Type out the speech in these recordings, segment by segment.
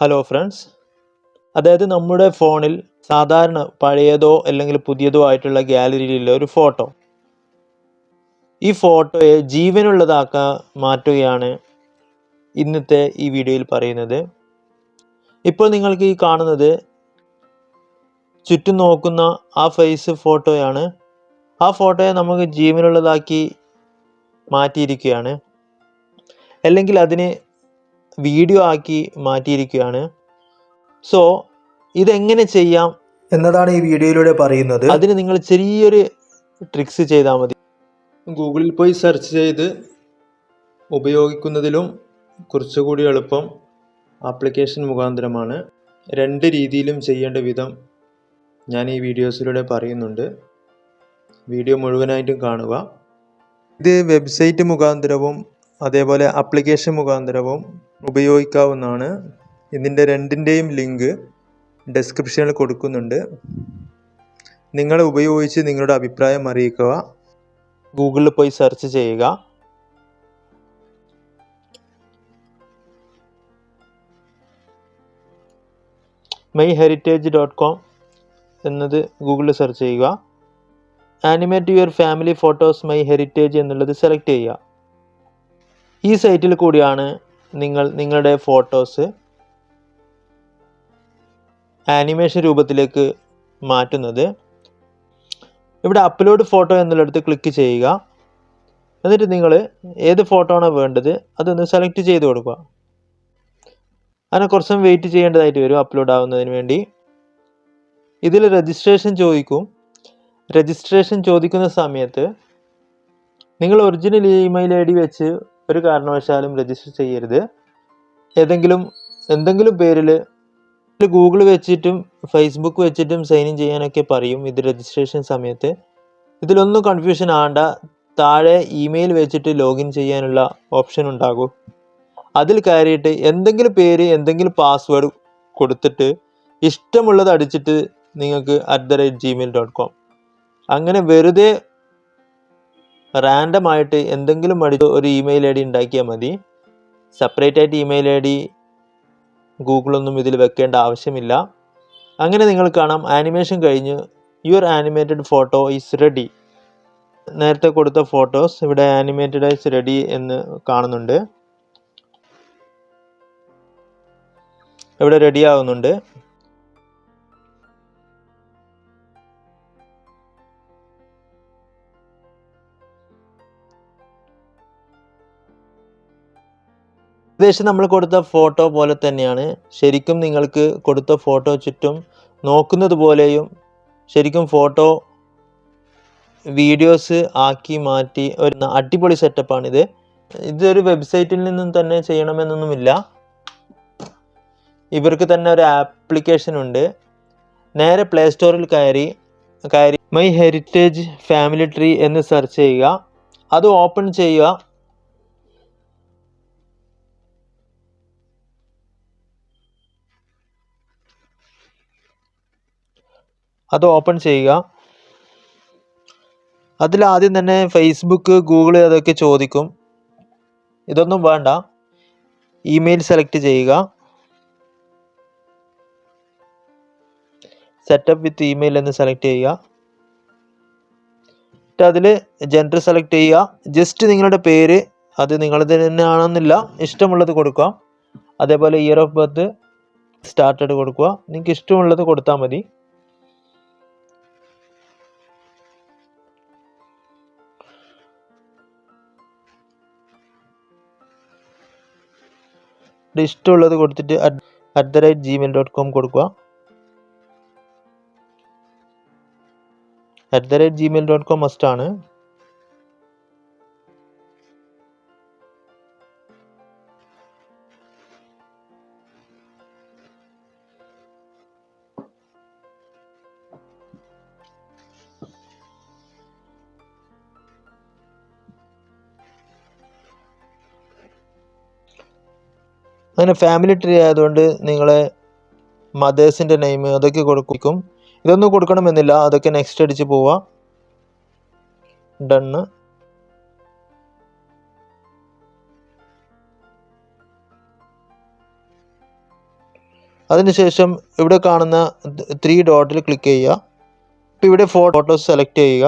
Hello friends, അതായത് നമ്മുടെ ഫോണിൽ സാധാരണ പഴയതോ അല്ലെങ്കിൽ പുതിയതോ ആയിട്ടുള്ള ഗാലറിയിലുള്ള ഒരു ഫോട്ടോ, ഈ ഫോട്ടോയെ ജീവനുള്ളതാക്കാൻ മാറ്റുകയാണ് ഇന്നത്തെ ഈ വീഡിയോയിൽ പറയുന്നത്. ഇപ്പോൾ നിങ്ങൾക്ക് ഈ കാണുന്നത് ചുറ്റും നോക്കുന്ന ആ ഫേസ് ഫോട്ടോയാണ്. ആ ഫോട്ടോയെ നമുക്ക് ജീവനുള്ളതാക്കി മാറ്റിയിരിക്കുകയാണ്, അല്ലെങ്കിൽ അതിനെ വീഡിയോ ആക്കി മാറ്റിയിരിക്കുകയാണ്. സോ ഇതെങ്ങനെ ചെയ്യാം എന്നതാണ് ഈ വീഡിയോയിലൂടെ പറയുന്നത്. അതിന് നിങ്ങൾ ചെറിയൊരു ട്രിക്സ് ചെയ്താൽ മതി. ഗൂഗിളിൽ പോയി സെർച്ച് ചെയ്ത് ഉപയോഗിക്കുന്നതിലും കുറച്ചുകൂടി എളുപ്പം ആപ്ലിക്കേഷൻ മുഖാന്തരമാണ്. രണ്ട് രീതിയിലും ചെയ്യേണ്ട വിധം ഞാൻ ഈ വീഡിയോസിലൂടെ പറയുന്നുണ്ട്. വീഡിയോ മുഴുവനായിട്ടും കാണുക. ഇത് വെബ്സൈറ്റ് മുഖാന്തരവും അതേപോലെ ആപ്ലിക്കേഷൻ മുഖാന്തരവും ഉപയോഗിക്കാവുന്നതാണ്. ഇതിൻ്റെ രണ്ടിൻ്റെയും ലിങ്ക് ഡിസ്ക്രിപ്ഷനിൽ കൊടുക്കുന്നുണ്ട്. നിങ്ങൾ ഉപയോഗിച്ച് നിങ്ങളുടെ അഭിപ്രായം അറിയിക്കുക. ഗൂഗിളിൽ പോയി സെർച്ച് ചെയ്യുക. myheritage.com എന്നത് ഗൂഗിളിൽ സെർച്ച് ചെയ്യുക. Animate your family photos my heritage എന്നുള്ളത് സെലക്ട് ചെയ്യുക. ഈ സൈറ്റിൽ കൂടിയാണ് നിങ്ങൾ നിങ്ങളുടെ ഫോട്ടോസ് ആനിമേഷൻ രൂപത്തിലേക്ക് മാറ്റുന്നത്. ഇവിടെ അപ്ലോഡ് ഫോട്ടോ എന്നുള്ളിടത്ത് ക്ലിക്ക് ചെയ്യുക. എന്നിട്ട് നിങ്ങൾ ഏത് ഫോട്ടോ ആണോ വേണ്ടത് അതൊന്ന് സെലക്ട് ചെയ്ത് കൊടുക്കുക. അതിനെ കുറച്ചും വെയിറ്റ് ചെയ്യേണ്ടതായിട്ട് വരും അപ്ലോഡ് ആവുന്നതിന് വേണ്ടി. ഇതിൽ രജിസ്ട്രേഷൻ ചോദിക്കും. രജിസ്ട്രേഷൻ ചോദിക്കുന്ന സമയത്ത് നിങ്ങൾ ഒറിജിനൽ ഇമെയിൽ ഐ ഡി വെച്ച് ഒരു കാരണവശാലും രജിസ്റ്റർ ചെയ്യരുത്. എന്തെങ്കിലും പേരിൽ ഗൂഗിൾ വെച്ചിട്ടും ഫേസ്ബുക്ക് വെച്ചിട്ടും സൈൻ ഇൻ ചെയ്യാനൊക്കെ പറയും ഇത് രജിസ്ട്രേഷൻ സമയത്ത്. ഇതിലൊന്നും കൺഫ്യൂഷൻ ആവണ്ട. താഴെ ഇമെയിൽ വെച്ചിട്ട് ലോഗിൻ ചെയ്യാനുള്ള ഓപ്ഷൻ ഉണ്ടാകും. അതിൽ കയറിയിട്ട് എന്തെങ്കിലും പേര് എന്തെങ്കിലും പാസ്വേഡ് കൊടുത്തിട്ട് ഇഷ്ടമുള്ളത് അടിച്ചിട്ട് നിങ്ങൾക്ക് @gmail.com അങ്ങനെ വെറുതെ റാൻഡമായിട്ട് എന്തെങ്കിലും അടിച്ച് ഒരു ഇമെയിൽ ഐ ഡി ഉണ്ടാക്കിയാൽ മതി. സെപ്പറേറ്റ് ആയിട്ട് ഇമെയിൽ ഐ ഡി ഗൂഗിളൊന്നും ഇതിൽ വെക്കേണ്ട ആവശ്യമില്ല. അങ്ങനെ നിങ്ങൾ കാണാം ആനിമേഷൻ കഴിഞ്ഞ് your animated photo is ready. നേരത്തെ കൊടുത്ത ഫോട്ടോസ് ഇവിടെ ആനിമേറ്റഡ് ഈസ് റെഡി എന്ന് കാണുന്നുണ്ട്. ഇവിടെ റെഡി ആവുന്നുണ്ട്. ഏകദേശം നമ്മൾ കൊടുത്ത ഫോട്ടോ പോലെ തന്നെയാണ്. ശരിക്കും നിങ്ങൾക്ക് കൊടുത്ത ഫോട്ടോ ചുറ്റും നോക്കുന്നത് പോലെയും ശരിക്കും ഫോട്ടോ വീഡിയോസ് ആക്കി മാറ്റി ഒരു അടിപൊളി സെറ്റപ്പാണിത്. ഇതൊരു വെബ്സൈറ്റിൽ നിന്നും തന്നെ ചെയ്യണമെന്നൊന്നുമില്ല. ഇവർക്ക് തന്നെ ഒരു ആപ്ലിക്കേഷൻ ഉണ്ട്. നേരെ പ്ലേ സ്റ്റോറിൽ കയറി മൈ ഹെറിറ്റേജ് ഫാമിലി ട്രീ എന്ന് സെർച്ച് ചെയ്യുക. അത് ഓപ്പൺ ചെയ്യുക. അതിൽ ആദ്യം തന്നെ ഫേസ്ബുക്ക്, ഗൂഗിൾ അതൊക്കെ ചോദിക്കും. ഇതൊന്നും വേണ്ട. ഇമെയിൽ സെലക്ട് ചെയ്യുക. സെറ്റപ്പ് വിത്ത് ഇമെയിൽ എന്ന് സെലക്ട് ചെയ്യുക. അതിൽ ജെൻഡർ സെലക്ട് ചെയ്യുക. ജസ്റ്റ് നിങ്ങളുടെ പേര് അത് നിങ്ങളത് തന്നെ ആണെന്നില്ല, ഇഷ്ടമുള്ളത് കൊടുക്കുക. അതേപോലെ ഇയർ ഓഫ് ബർത്ത് സ്റ്റാർട്ടഡ് കൊടുക്കുക. നിങ്ങൾക്ക് ഇഷ്ടമുള്ളത് കൊടുത്താൽ മതി. ഇഷ്ടമുള്ളത് കൊടുത്തിട്ട് @gmail.com കൊടുക്കുക. @gmail.com മസ്റ്റാണ്. അങ്ങനെ ഫാമിലി ട്രീ ആയതുകൊണ്ട് നിങ്ങളെ മദേഴ്സിൻ്റെ നെയിം അതൊക്കെ കൊടുക്കും. ഇതൊന്നും കൊടുക്കണമെന്നില്ല. അതൊക്കെ നെക്സ്റ്റ് അടിച്ച് പോവുക. ഡണ്ണ്. അതിനുശേഷം ഇവിടെ കാണുന്ന 3 ഡോട്ടിൽ ക്ലിക്ക് ചെയ്യുക. ഇപ്പോൾ ഇവിടെ ഫോട്ടോസ് സെലക്ട് ചെയ്യുക.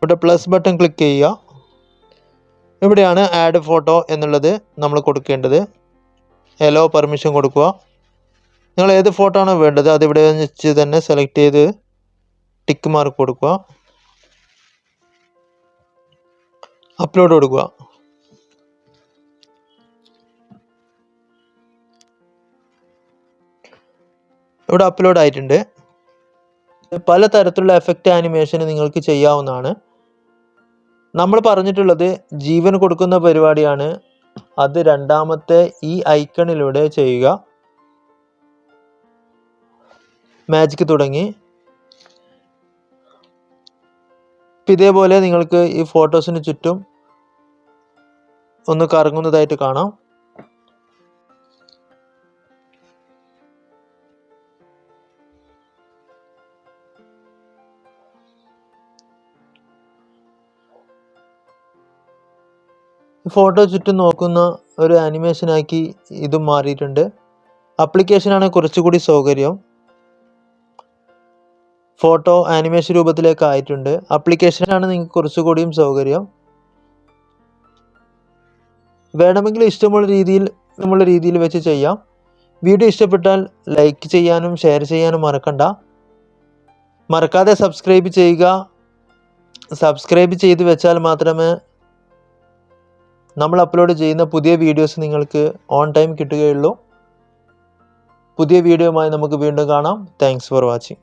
ഇവിടെ പ്ലസ് ബട്ടൺ ക്ലിക്ക് ചെയ്യുക. ഇവിടെയാണ് ആഡ് ഫോട്ടോ എന്നുള്ളത് നമ്മൾ കൊടുക്കേണ്ടത്. എലോ പെർമിഷൻ കൊടുക്കുക. നിങ്ങൾ ഏത് ഫോട്ടോ ആണോ വേണ്ടത് അതിവിടെ വെച്ച് തന്നെ സെലക്ട് ചെയ്ത് ടിക്ക് മാർക്ക് കൊടുക്കുക. അപ്ലോഡ് കൊടുക്കുക. ഇവിടെ അപ്ലോഡ് ആയിട്ടുണ്ട്. പല തരത്തിലുള്ള എഫക്റ്റ് ആനിമേഷൻ നിങ്ങൾക്ക് ചെയ്യാവുന്നതാണ്. നമ്മൾ പറഞ്ഞിട്ടുള്ളത് ജീവൻ കൊടുക്കുന്ന പരിപാടിയാണ്. അത് രണ്ടാമത്തെ ഈ ഐക്കണിലൂടെ ചെയ്യുക. മാജിക് തുടങ്ങി. ഇതേപോലെ നിങ്ങൾക്ക് ഈ ഫോട്ടോസിന് ചുറ്റും ഒന്ന് കറങ്ങുന്നതായിട്ട് കാണാം. ഫോട്ടോ ചുറ്റും നോക്കുന്ന ഒരു ആനിമേഷനാക്കി ഇതും മാറിയിട്ടുണ്ട്. ആപ്ലിക്കേഷനാണ് കുറച്ചുകൂടി സൗകര്യം. ഫോട്ടോ ആനിമേഷൻ രൂപത്തിലേക്ക് ആയിട്ടുണ്ട്. ആപ്ലിക്കേഷനാണ് നിങ്ങൾക്ക് കുറച്ചുകൂടിയും സൗകര്യം. വേണമെങ്കിൽ ഇഷ്ടമുള്ള രീതിയിൽ വെച്ച് ചെയ്യാം. വീഡിയോ ഇഷ്ടപ്പെട്ടാൽ ലൈക്ക് ചെയ്യാനും ഷെയർ ചെയ്യാനും മറക്കാതെ സബ്സ്ക്രൈബ് ചെയ്യുക. സബ്സ്ക്രൈബ് ചെയ്ത് വെച്ചാൽ മാത്രമേ നമ്മൾ അപ്ലോഡ് ചെയ്യുന്ന പുതിയ വീഡിയോസ് നിങ്ങൾക്ക് ഓൺ ടൈം കിട്ടുകയുള്ളൂ. പുതിയ വീഡിയോയുമായി നമുക്ക് വീണ്ടും കാണാം. Thanks for watching.